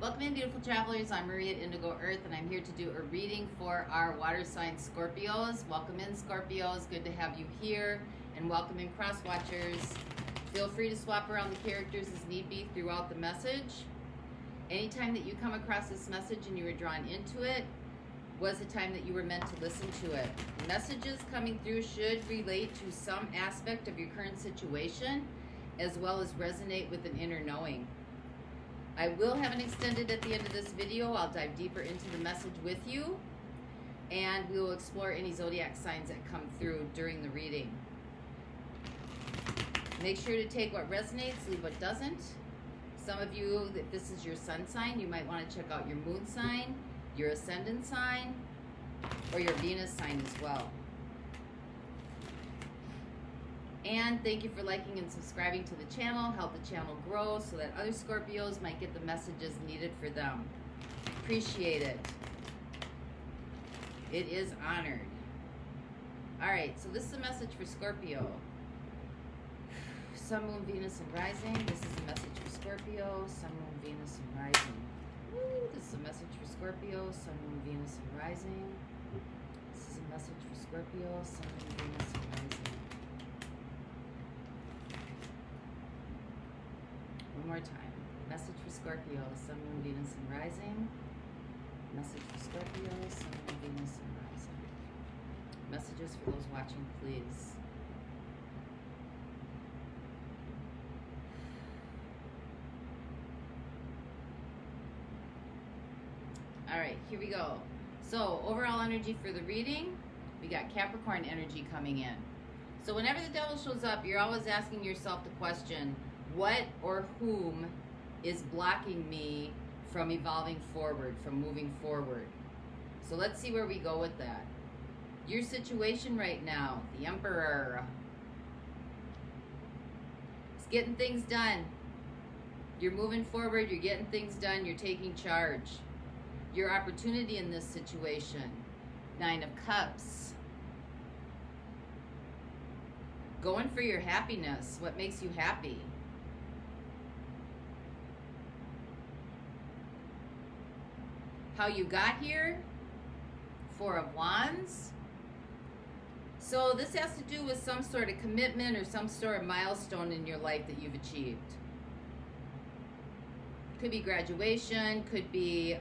Welcome in, beautiful travelers. I'm Marie at Indigo Earth, and I'm here to do a reading for our water sign Scorpios. Welcome in, Scorpios. Good to have you here. And welcome in, cross watchers. Feel free to swap around the characters as need be throughout the message. Anytime that you come across this message and you were drawn into it was the time that you were meant to listen to it. Messages coming through should relate to some aspect of your current situation, as well as resonate with an inner knowing. I will have an extended at the end of this video. I'll dive deeper into the message with you, and we will explore any zodiac signs that come through during the reading. Make sure to take what resonates, leave what doesn't. Some of you, if this is your sun sign, you might want to check out your moon sign, your ascendant sign, or your Venus sign as well. And thank you for liking and subscribing to the channel. Help the channel grow so that other Scorpios might get the messages needed for them. Appreciate it. It is honored. All right, so this is a message for Scorpio. Sun, Moon, Venus, and Rising. This is a message for Scorpio. Sun, Moon, Venus, and Rising. Woo, this is a message for Scorpio. Sun, Moon, Venus, and Rising. This is a message for Scorpio. Sun, Moon, Venus, and Rising. One more time. Message for Scorpio, Sun, Moon, Venus, and Rising. Message for Scorpio, Sun, Moon, Venus, and Rising. Messages for those watching, please. All right, here we go. So, overall energy for the reading, we got Capricorn energy coming in. So whenever the devil shows up, you're always asking yourself the question, what or whom is blocking me from evolving forward, from moving forward? So let's see where we go with that. Your situation right now, the Emperor. It's getting things done. You're moving forward, you're getting things done, you're taking charge. Your opportunity in this situation, Nine of Cups. Going for your happiness, what makes you happy. How you got here, Four of Wands. So this has to do with some sort of commitment or some sort of milestone in your life that you've achieved. Could be graduation, could be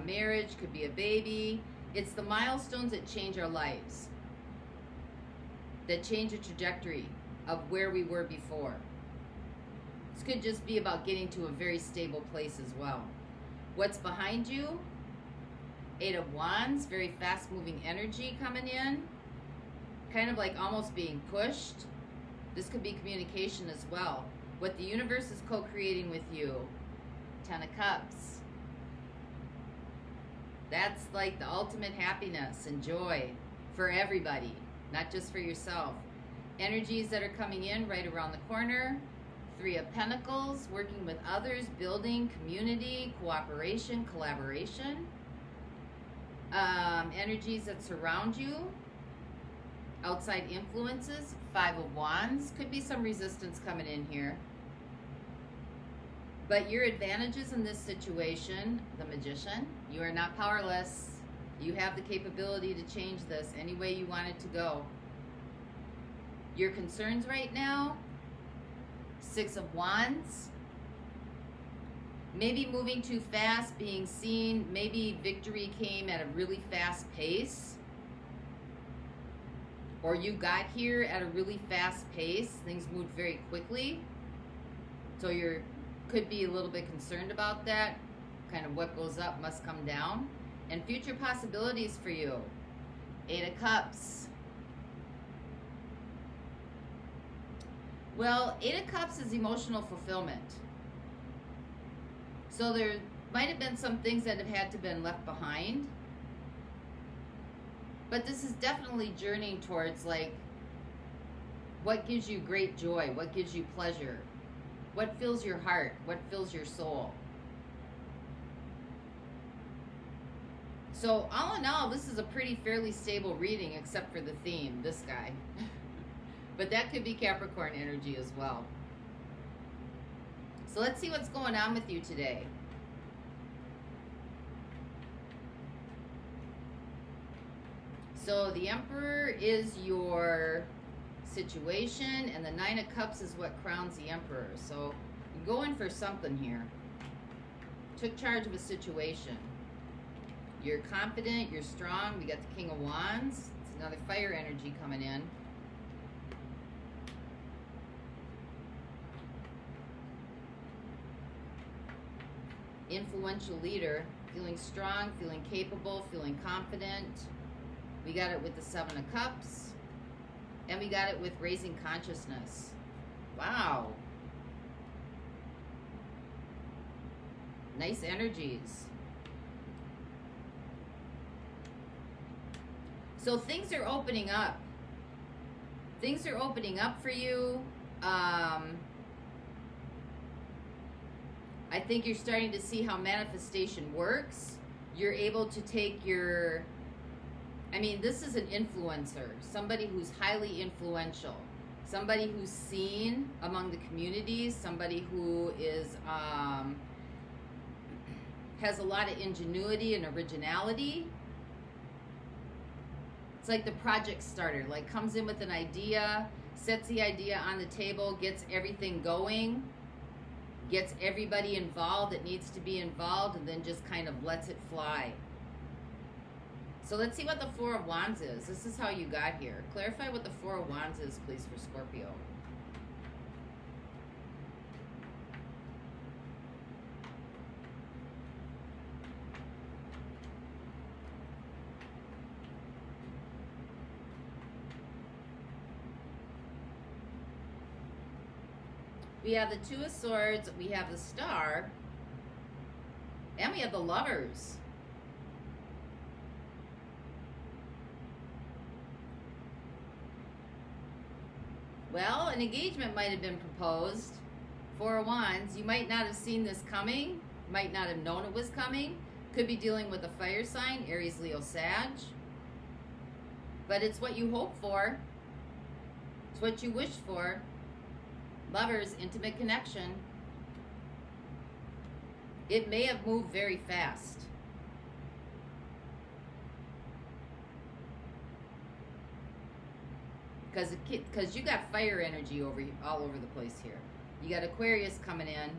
marriage, could be a baby. It's the milestones that change our lives, that change the trajectory of where we were before. This could just be about getting to a very stable place as well. What's behind you? Eight of Wands, very fast moving energy coming in. Kind of like almost being pushed. This could be communication as well. What the universe is co-creating with you. Ten of Cups. That's like the ultimate happiness and joy for everybody, not just for yourself. Energies that are coming in right around the corner. Three of Pentacles, working with others, building community, cooperation, collaboration. Energies that surround you. Outside influences. Five of Wands. Could be some resistance coming in here. But your advantages in this situation, the Magician, you are not powerless. You have the capability to change this any way you want it to go. Your concerns right now, Six of Wands. Maybe moving too fast, being seen. Maybe victory came at a really fast pace. Or you got here at a really fast pace. Things moved very quickly. So you're could be a little bit concerned about that. Kind of what goes up must come down. And future possibilities for you. Eight of Cups. Well, Eight of Cups is emotional fulfillment. So there might have been some things that have had to been left behind. But this is definitely journeying towards like what gives you great joy, what gives you pleasure. What fills your heart? What fills your soul? So all in all, this is a pretty fairly stable reading except for the theme, this guy. But that could be Capricorn energy as well. So let's see what's going on with you today. So the Emperor is your situation, and the Nine of Cups is what crowns the Emperor. So you're going for something here. Took charge of a situation. You're confident, you're strong. We got the King of Wands. It's another fire energy coming in. Influential leader, feeling strong, feeling capable, feeling confident. We got it with the Seven of Cups, and we got it with raising consciousness. Wow. Nice energies. So things are opening up. Things are opening up for you. I think you're starting to see how manifestation works. You're able to take your, I mean, this is an influencer, somebody who's highly influential, somebody who's seen among the communities, somebody who is, has a lot of ingenuity and originality. It's like the project starter, like comes in with an idea, sets the idea on the table, gets everything going, gets everybody involved that needs to be involved, and then just kind of lets it fly. So let's see what the Four of Wands is. This is how you got here. Clarify what the Four of Wands is, please, for Scorpio. We have the Two of Swords, we have the Star, and we have the Lovers. Well, an engagement might have been proposed. Four of Wands, you might not have seen this coming, might not have known it was coming. Could be dealing with a fire sign, Aries, Leo, Sag. But it's what you hope for. It's what you wish for. Lovers, intimate connection. It may have moved very fast. Because you got fire energy all over the place here. You got Aquarius coming in.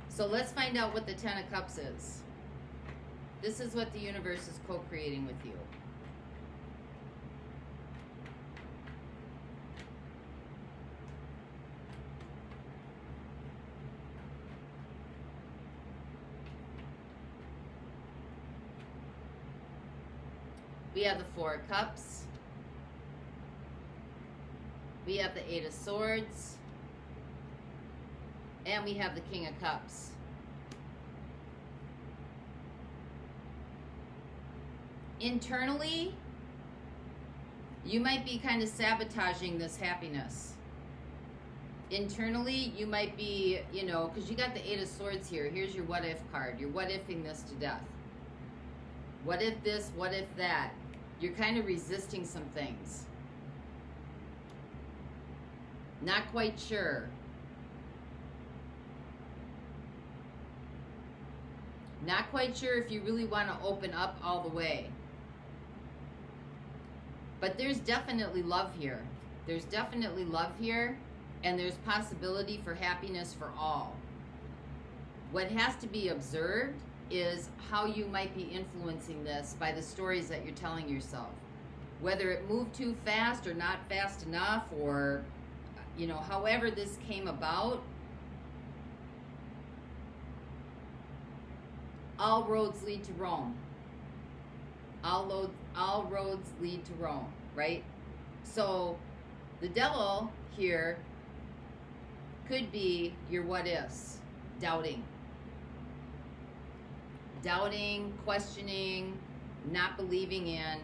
So let's find out what the Ten of Cups is. This is what the universe is co-creating with you. We have the Four of Cups. We have the Eight of Swords. And we have the King of Cups. Internally, you might be kind of sabotaging this happiness. Internally, you might be, you know, because you got the Eight of Swords here. Here's your what if card. You're what ifing this to death. What if this? What if that? You're kind of resisting some things. Not quite sure. Not quite sure if you really want to open up all the way. But there's definitely love here. There's definitely love here, and there's possibility for happiness for all. What has to be observed is how you might be influencing this by the stories that you're telling yourself. Whether it moved too fast or not fast enough, or, you know, however this came about, all roads lead to Rome. All roads lead to Rome, right? So the devil here could be your what ifs, doubting. Doubting, questioning, not believing in.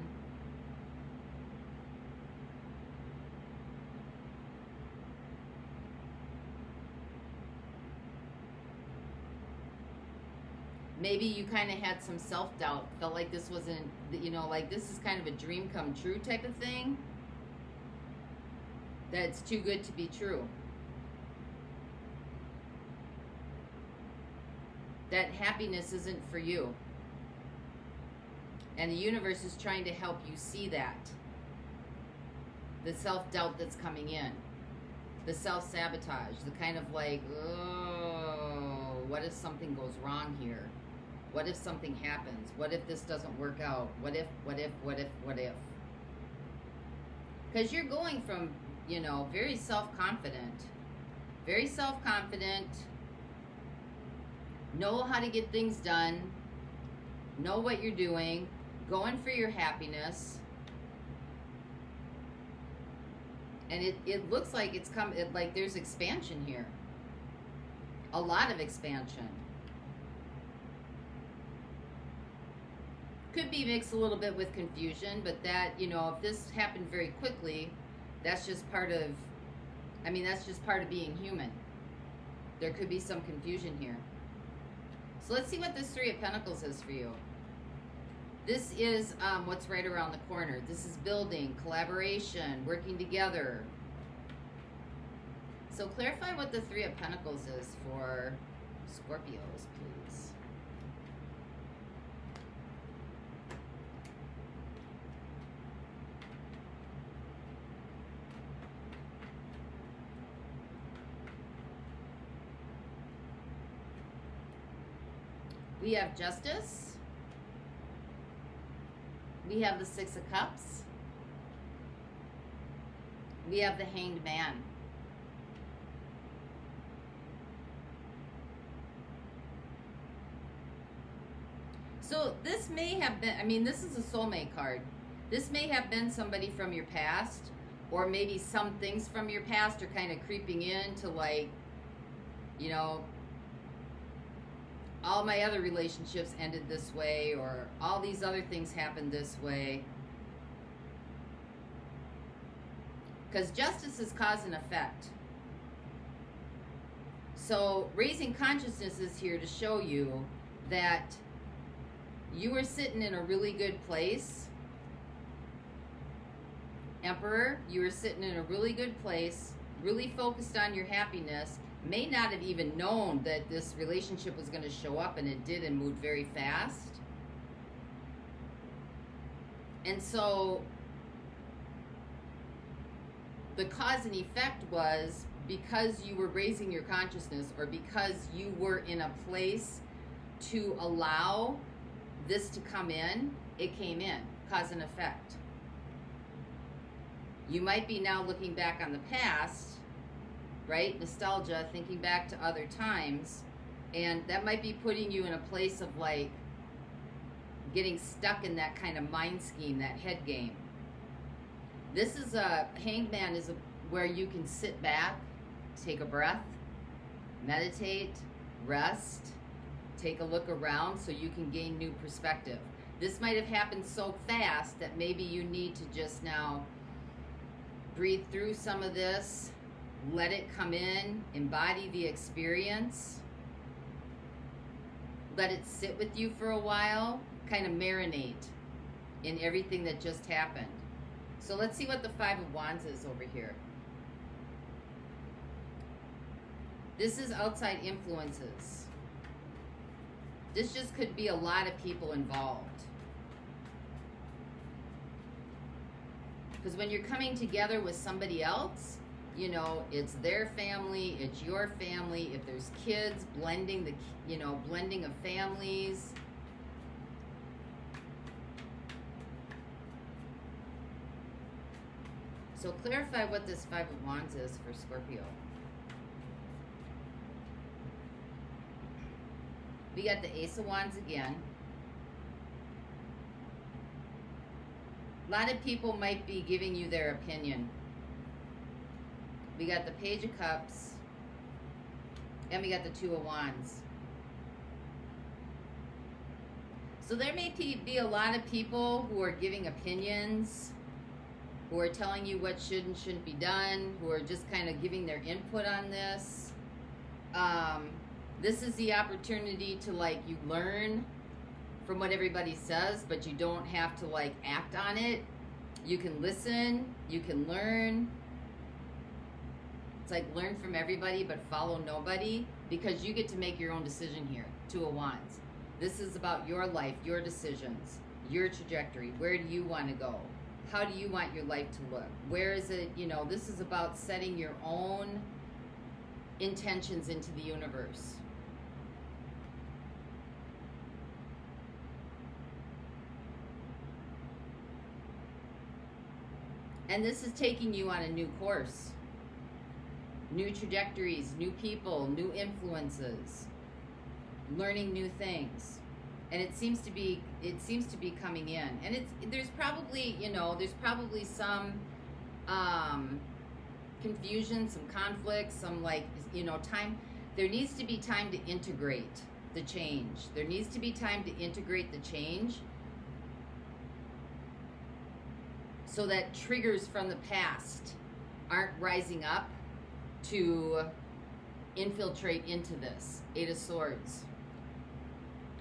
Maybe you kind of had some self-doubt, felt like this wasn't, you know, like this is kind of a dream come true type of thing. That's too good to be true. that happiness isn't for you. And the universe is trying to help you see that. The self-doubt that's coming in. The self-sabotage. The kind of like, oh, what if something goes wrong here? What if something happens? What if this doesn't work out? What if? Because you're going from, you know, very self-confident. Very self-confident. Know how to get things done. Know what you're doing. Going for your happiness. And it looks like it's like there's expansion here. A lot of expansion. Could be mixed a little bit with confusion, but that, you know, if this happened very quickly, that's just part of, I mean, that's just part of being human. There could be some confusion here. So let's see what this Three of Pentacles is for you. This is what's right around the corner. This is building, collaboration, working together. So clarify what the Three of Pentacles is for Scorpios, please. We have Justice. We have the Six of Cups. We have the Hanged Man. So this may have been, I mean, this is a soulmate card. This may have been somebody from your past, or maybe some things from your past are kind of creeping in to, like, you know, all my other relationships ended this way, or all these other things happened this way. Because justice is cause and effect. So raising consciousness is here to show you that you were sitting in a really good place. Emperor, you were sitting in a really good place, really focused on your happiness, may not have even known that this relationship was going to show up, and it did, and moved very fast. And so the cause and effect was because you were raising your consciousness, or because you were in a place to allow this to come in, it came in. Cause and effect. You might be now looking back on the past, right? Nostalgia, thinking back to other times, and that might be putting you in a place of, like, getting stuck in that kind of mind scheme, that head game. This is a Hanged Man, is where you can sit back, take a breath, meditate, rest, take a look around so you can gain new perspective. This might have happened so fast that maybe you need to just now breathe through some of this, let it come in, embody the experience, let it sit with you for a while, kind of marinate in everything that just happened. So let's see what the Five of Wands is over here. This is outside influences. This just could be a lot of people involved. Because when you're coming together with somebody else, you know, it's their family, it's your family. If there's kids, blending the, you know, blending of families. So clarify what this Five of Wands is for Scorpio. We got the Ace of Wands again. A lot of people might be giving you their opinion. We got the Page of Cups, and we got the Two of Wands. So there may be a lot of people who are giving opinions, who are telling you what should and shouldn't be done, who are just kind of giving their input on this. This is the opportunity to, like, you learn from what everybody says, but you don't have to, like, act on it. You can listen, you can learn. It's like learn from everybody but follow nobody, because you get to make your own decision here. Two of Wands. This is about your life, your decisions, your trajectory. Where do you want to go? How do you want your life to look? Where is it, you know, this is about setting your own intentions into the universe. And this is taking you on a new course. New trajectories, new people, new influences, learning new things. And it seems to be coming in. And there's probably, you know, there's probably some confusion, some conflict, some, like, you know, time. There needs to be time to integrate the change. There needs to be time to integrate the change so that triggers from the past aren't rising up to infiltrate into this. Eight of Swords.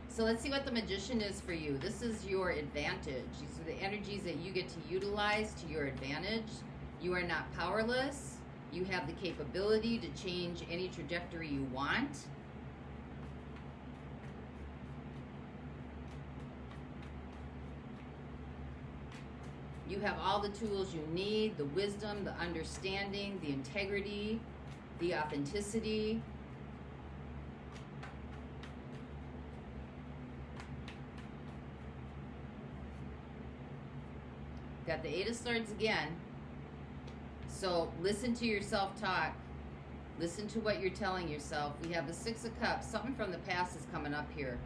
So let's see what the Magician is for you. This is your advantage. These are the energies that you get to utilize to your advantage. You are not powerless. You have the capability to change any trajectory you want. You have all the tools you need, the wisdom, the understanding, the integrity, the authenticity. Got the Eight of Swords again. So listen to your self-talk. Listen to what you're telling yourself. We have the Six of Cups. Something from the past is coming up here.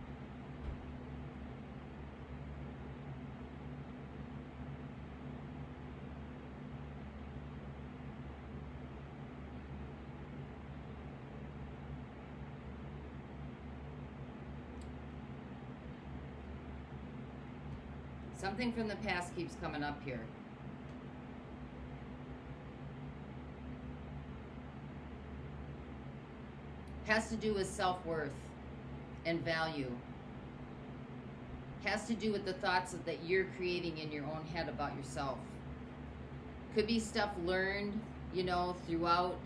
Something from the past keeps coming up here. Has to do with self-worth and value. Has to do with the thoughts that you're creating in your own head about yourself. Could be stuff learned, you know, throughout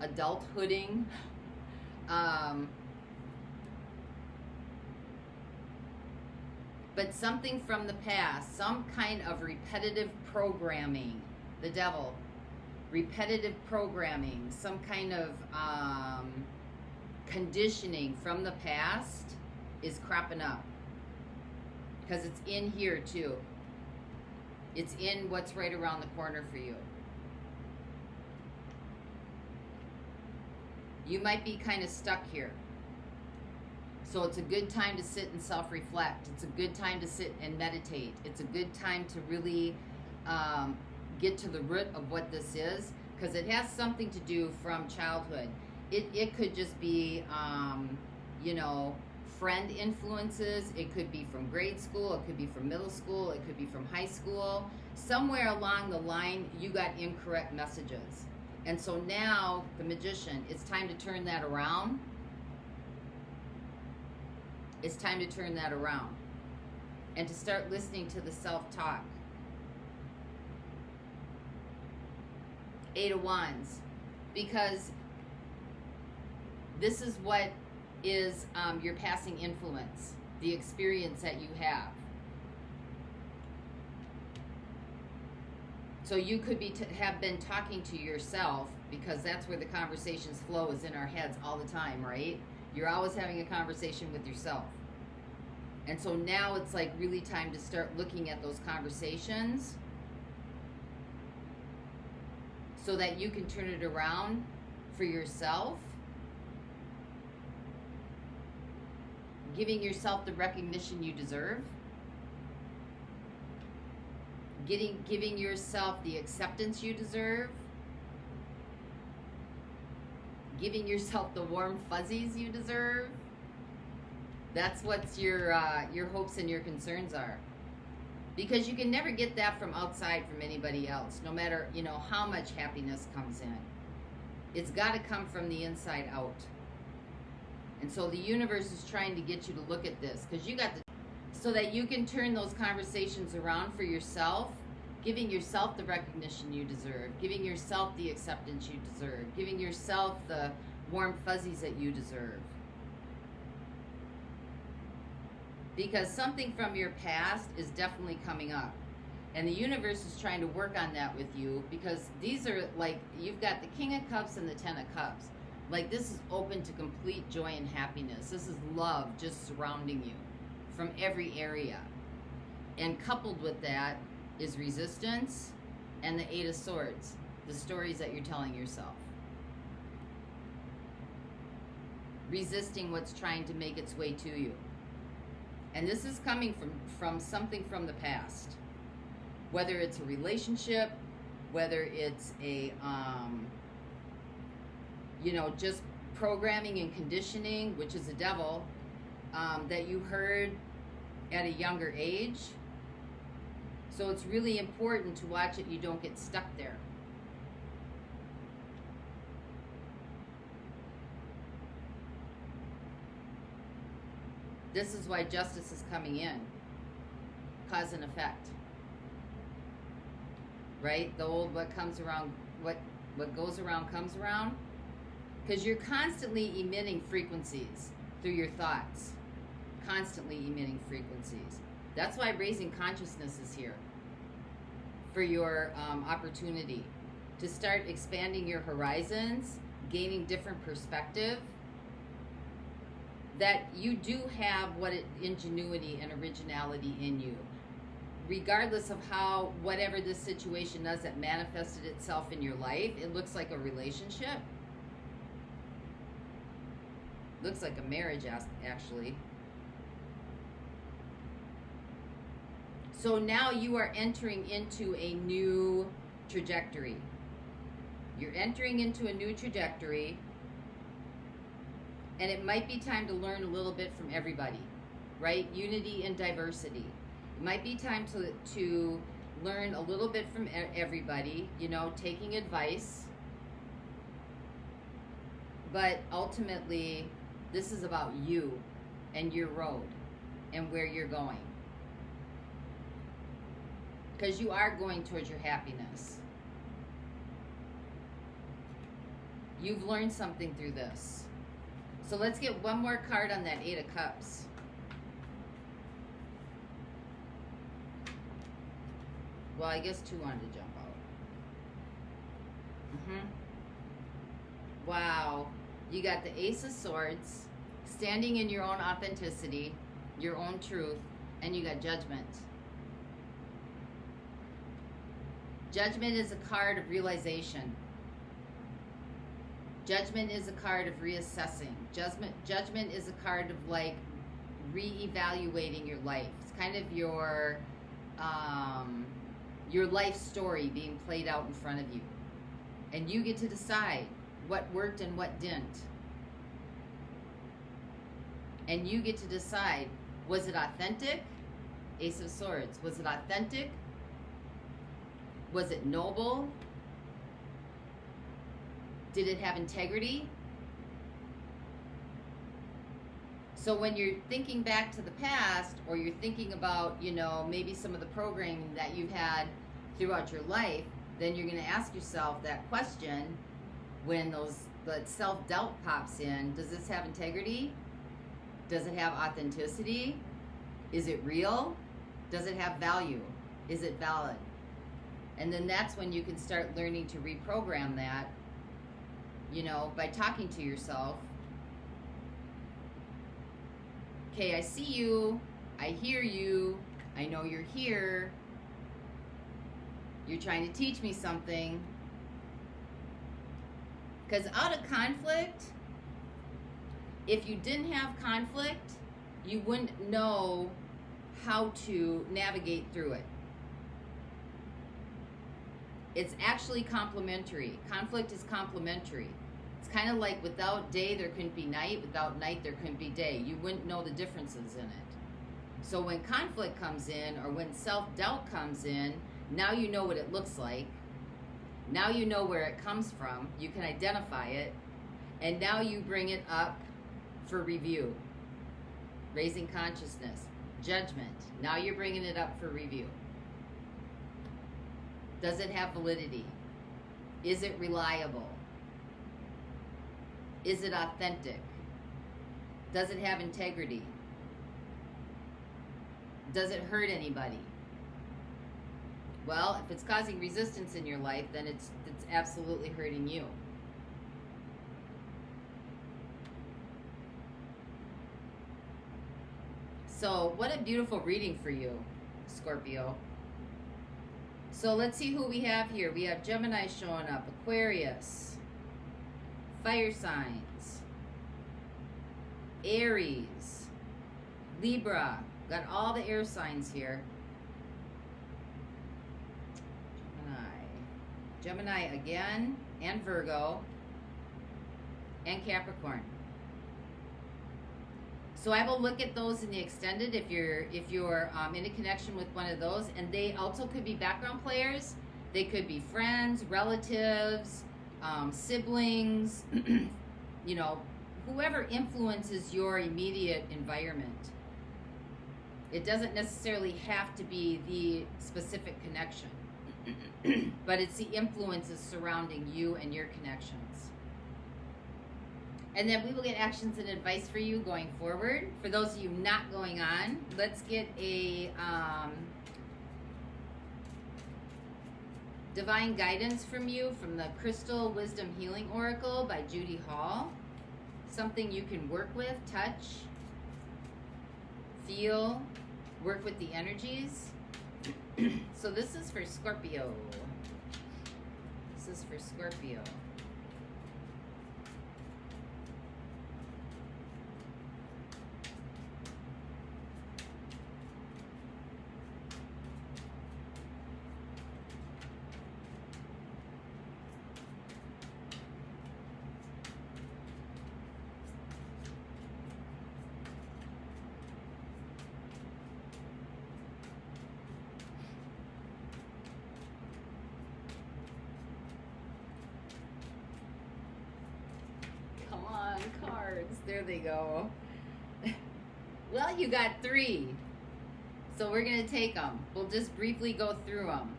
adulthooding. But something from the past, some kind of repetitive programming, the Devil, repetitive programming, some kind of conditioning from the past is cropping up. Because it's in here too. It's in what's right around the corner for you. You might be kind of stuck here. So it's a good time to sit and self-reflect. It's a good time to sit and meditate. It's a good time to really get to the root of what this is, because it has something to do from childhood. It could just be, you know, friend influences. It could be from grade school. It could be from middle school. It could be from high school. Somewhere along the line, you got incorrect messages. And so now, the Magician, it's time to turn that around. It's time to turn that around and to start listening to the self-talk. Eight of Wands, because this is what is your passing influence, the experience that you have. So you could be have been talking to yourself, because that's where the conversations flow, is in our heads all the time, right? You're always having a conversation with yourself. And so now it's like really time to start looking at those conversations so that you can turn it around for yourself. Giving yourself the recognition you deserve. Giving yourself the acceptance you deserve. Giving yourself the warm fuzzies you deserve. That's what your hopes and your concerns are. Because you can never get that from outside from anybody else, no matter, you know, how much happiness comes in. It's got to come from the inside out. And so the universe is trying to get you to look at this, because you got the, so that you can turn those conversations around for yourself, giving yourself the recognition you deserve, giving yourself the acceptance you deserve, giving yourself the warm fuzzies that you deserve. Because something from your past is definitely coming up. And the universe is trying to work on that with you, because these are like, you've got the King of Cups and the Ten of Cups. Like, this is open to complete joy and happiness. This is love just surrounding you from every area. And coupled with that is resistance and the Eight of Swords, the stories that you're telling yourself. Resisting what's trying to make its way to you. And this is coming from something from the past. Whether it's a relationship, whether it's a, just programming and conditioning, which is a devil, that you heard at a younger age. So it's really important to watch it, you don't get stuck there. This is why justice is coming in. Cause and effect. Right? The old what comes around, what goes around comes around. Because you're constantly emitting frequencies through your thoughts. Constantly emitting frequencies. That's why raising consciousness is here. For your opportunity to start expanding your horizons, gaining different perspective. That you do have ingenuity and originality in you. Regardless of how, whatever this situation does that manifested itself in your life, it looks like a relationship. Looks like a marriage, actually. So now you are entering into a new trajectory. You're entering into a new trajectory. And it might be time to learn a little bit from everybody, right? Unity and diversity. It might be time to learn a little bit from everybody, taking advice. But ultimately, this is about you and your road and where you're going. Because you are going towards your happiness. You've learned something through this. So let's get one more card on that Eight of Cups. Well, I guess two wanted to jump out. Wow. You got the Ace of Swords, standing in your own authenticity, your own truth, and you got Judgment. Judgment is a card of realization. Judgment is a card of reassessing. Judgment is a card of like reevaluating your life. It's kind of your life story being played out in front of you. And you get to decide what worked and what didn't. And you get to decide, was it authentic? Ace of Swords. Was it authentic? Was it noble? Did it have integrity? So when you're thinking back to the past, or you're thinking about, maybe some of the programming that you've had throughout your life, then you're going to ask yourself that question when the self-doubt pops in. Does this have integrity? Does it have authenticity? Is it real? Does it have value? Is it valid? And then that's when you can start learning to reprogram that, by talking to yourself. Okay, I see you. I hear you. I know you're here. You're trying to teach me something. Because out of conflict, if you didn't have conflict, you wouldn't know how to navigate through it. It's actually complementary. Conflict is complementary. It's kind of like without day, there couldn't be night. Without night, there couldn't be day. You wouldn't know the differences in it. So when conflict comes in, or when self-doubt comes in, now you know what it looks like. Now you know where it comes from. You can identify it. And now you bring it up for review. Raising consciousness. Judgment. Now you're bringing it up for review. Does it have validity? Is it reliable? Is it authentic? Does it have integrity? Does it hurt anybody? Well, if it's causing resistance in your life, then it's absolutely hurting you. So, what a beautiful reading for you, Scorpio. So, let's see who we have here. We have Gemini showing up, Aquarius, fire signs, Aries, Libra. Got all the air signs here. Gemini again, and Virgo, and Capricorn. So I will look at those in the extended if you're in a connection with one of those, and they also could be background players. They could be friends, relatives, siblings, you know, whoever influences your immediate environment. It doesn't necessarily have to be the specific connection. But it's the influences surrounding you and your connections. And then we will get actions and advice for you going forward. For those of you not going on, let's get a divine guidance from you from the Crystal Wisdom Healing Oracle by Judy Hall. Something you can work with, touch, feel, work with the energies. So this is for Scorpio. This is for Scorpio. Cards. There they go. Well, you got 3. So we're going to take them. We'll just briefly go through them.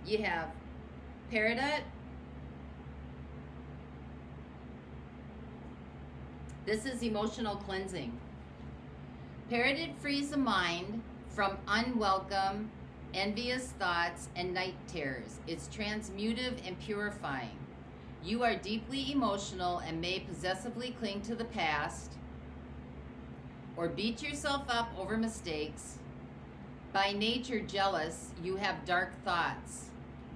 You have Peridot. This is emotional cleansing. Peridot frees the mind from unwelcome, envious thoughts and night terrors. It's transmutive and purifying. You are deeply emotional and may possessively cling to the past or beat yourself up over mistakes. By nature jealous, you have dark thoughts.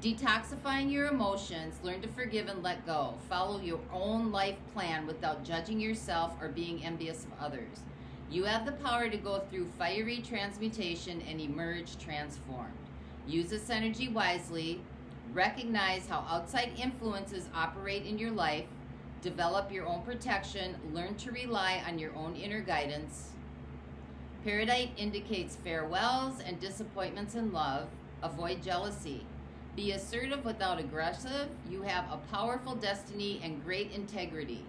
Detoxifying your emotions, learn to forgive and let go. Follow your own life plan without judging yourself or being envious of others. You have the power to go through fiery transmutation and emerge transformed. Use this energy wisely. Recognize how outside influences operate in your life. Develop your own protection. Learn to rely on your own inner guidance. Peridot indicates farewells and disappointments in love. Avoid jealousy. Be assertive without aggressive. You have a powerful destiny and great integrity.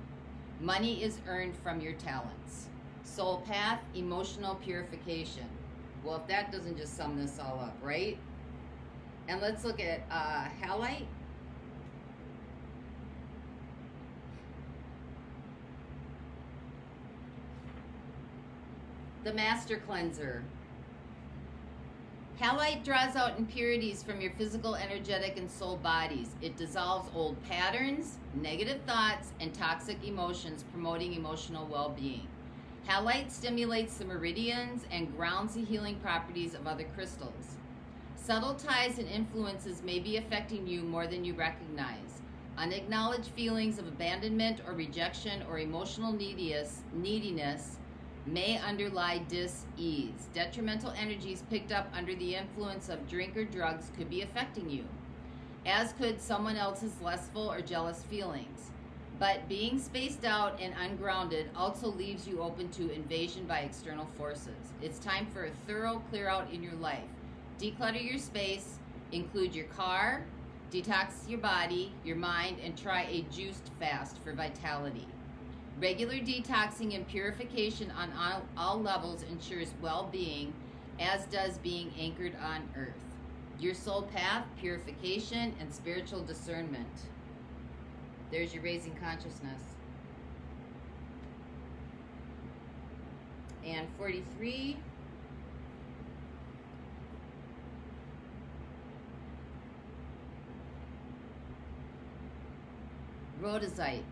Money is earned from your talents. Soul path, emotional purification. Well, if that doesn't just sum this all up, right? And let's look at halite. The Master Cleanser. Halite draws out impurities from your physical, energetic, and soul bodies. It dissolves old patterns, negative thoughts, and toxic emotions, promoting emotional well-being. Halite stimulates the meridians and grounds the healing properties of other crystals. Subtle ties and influences may be affecting you more than you recognize. Unacknowledged feelings of abandonment or rejection or emotional neediness may underlie dis-ease. Detrimental energies picked up under the influence of drink or drugs could be affecting you, as could someone else's lustful or jealous feelings. But being spaced out and ungrounded also leaves you open to invasion by external forces. It's time for a thorough clear out in your life. Declutter your space, include your car, detox your body, your mind, and try a juiced fast for vitality. Regular detoxing and purification on all levels ensures well-being, as does being anchored on earth. Your soul path, purification, and spiritual discernment. There's your raising consciousness. And 43. Rhodozite.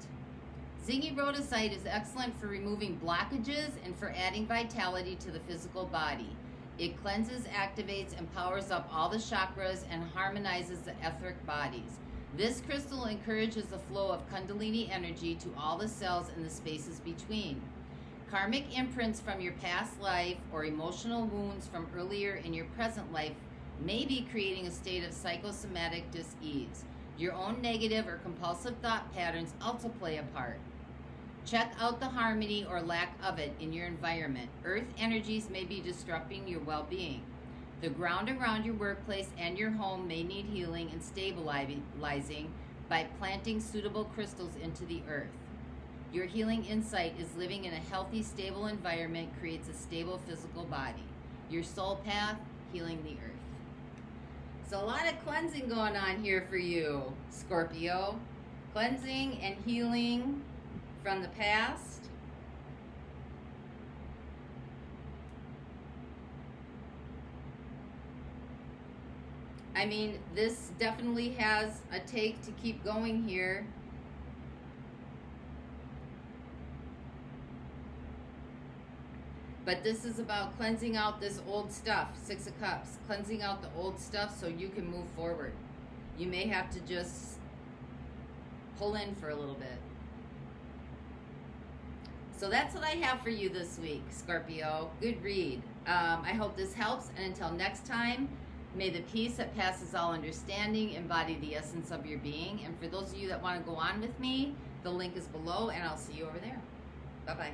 Zingy rhodozite is excellent for removing blockages and for adding vitality to the physical body. It cleanses, activates, and powers up all the chakras and harmonizes the etheric bodies. This crystal encourages the flow of Kundalini energy to all the cells and the spaces between. Karmic imprints from your past life or emotional wounds from earlier in your present life may be creating a state of psychosomatic dis-ease. Your own negative or compulsive thought patterns also play a part. Check out the harmony or lack of it in your environment. Earth energies may be disrupting your well-being. The ground around your workplace and your home may need healing and stabilizing by planting suitable crystals into the earth. Your healing insight is living in a healthy, stable environment creates a stable physical body. Your soul path, healing the earth. So a lot of cleansing going on here for you, Scorpio. Cleansing and healing from the past. I mean, this definitely has a take to keep going here. But this is about cleansing out this old stuff, Six of Cups, cleansing out the old stuff so you can move forward. You may have to just pull in for a little bit. So that's what I have for you this week, Scorpio. Good read. I hope this helps, and until next time, may the peace that passes all understanding embody the essence of your being. And for those of you that want to go on with me, the link is below, and I'll see you over there. Bye-bye.